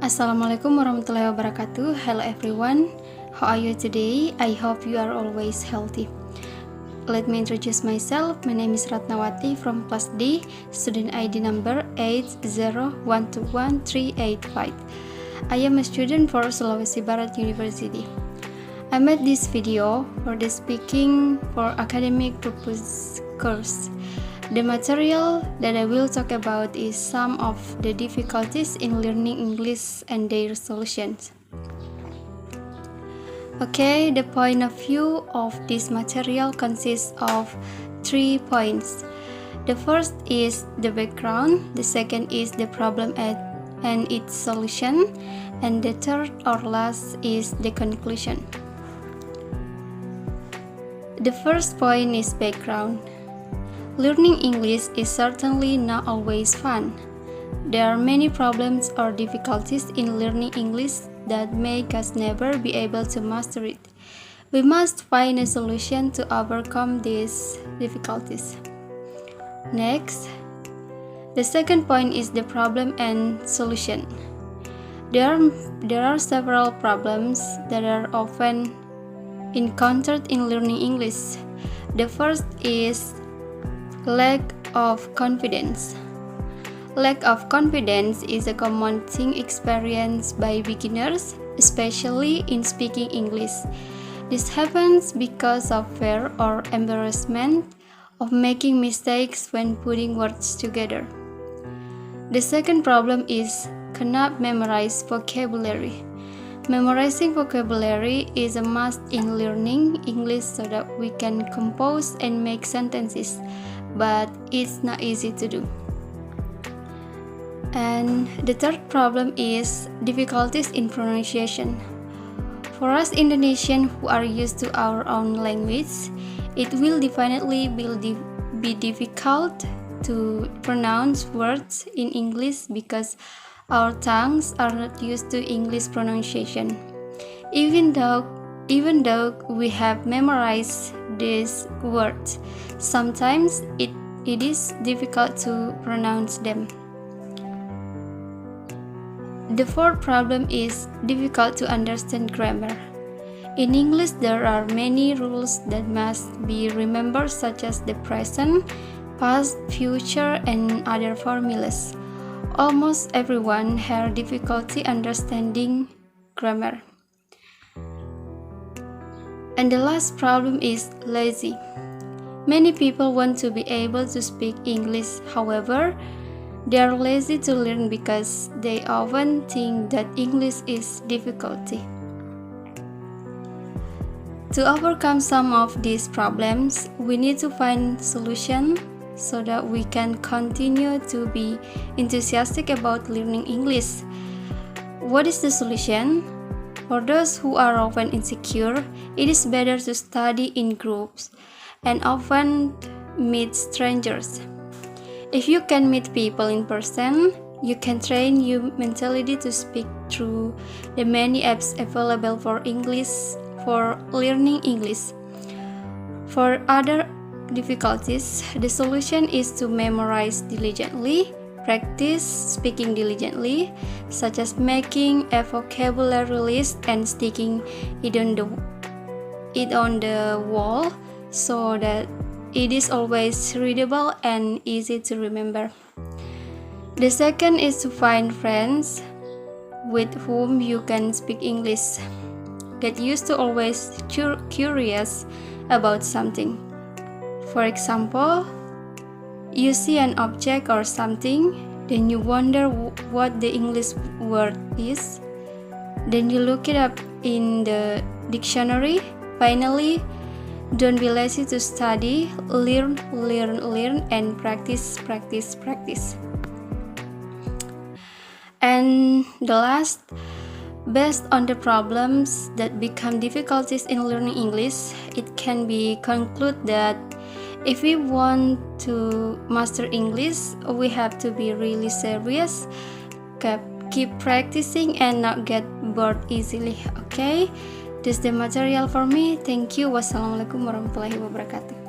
Assalamualaikum warahmatullahi wabarakatuh. Hello everyone, how are you today? I hope you are always healthy. Let me introduce myself. My name is Ratnawati from class D, student ID number 801213885. I am a student for Sulawesi Barat University. I made this video for the speaking for academic purpose course. The material that I will talk about is some of the difficulties in learning English and their solutions. Okay, the point of view of this material consists of 3 points. The first is the background, the second is the problem and its solution, and the third or last is the conclusion. The first point is background. Learning English is certainly not always fun. There are many problems or difficulties in learning English that make us never be able to master it. We must find a solution to overcome these difficulties. Next, the second point is the problem and solution. There are several problems that are often encountered in learning English. The first is lack of confidence. Lack of confidence is a common thing experienced by beginners, especially in speaking English. This happens because of fear or embarrassment of making mistakes when putting words together. The second problem is cannot memorize vocabulary. Memorizing vocabulary is a must in learning English so that we can compose and make sentences, but it's not easy to do. And the third problem is difficulties in pronunciation. For us Indonesians who are used to our own language, it will definitely be difficult to pronounce words in English because our tongues are not used to English pronunciation. Even though we have memorized these words, sometimes it is difficult to pronounce them. The fourth problem is difficult to understand grammar. In English, there are many rules that must be remembered, such as the present, past, future, and other formulas. Almost everyone has difficulty understanding grammar. And the last problem is lazy. Many people want to be able to speak English, however, they are lazy to learn because they often think that English is difficult. To overcome some of these problems, we need to find solutions so that we can continue to be enthusiastic about learning English. What is the solution? For those who are often insecure, it is better to study in groups and often meet strangers. If you can meet people in person, you can train your mentality to speak through the many apps available for learning English. For other difficulties, the solution is to memorize diligently, practice speaking diligently, such as making a vocabulary list and sticking it on the wall so that it is always readable and easy to remember. The second is to find friends with whom you can speak English. Get used to always curious about something. For example, you see an object or something, then you wonder what the English word is. Then you look it up in the dictionary. Finally, don't be lazy to study, learn, and practice. And the last, based on the problems that become difficulties in learning English, it can be concluded that if we want to master English, we have to be really serious, keep practicing, and not get bored easily. Okay, this is the material for me. Thank you. Wassalamualaikum warahmatullahi wabarakatuh.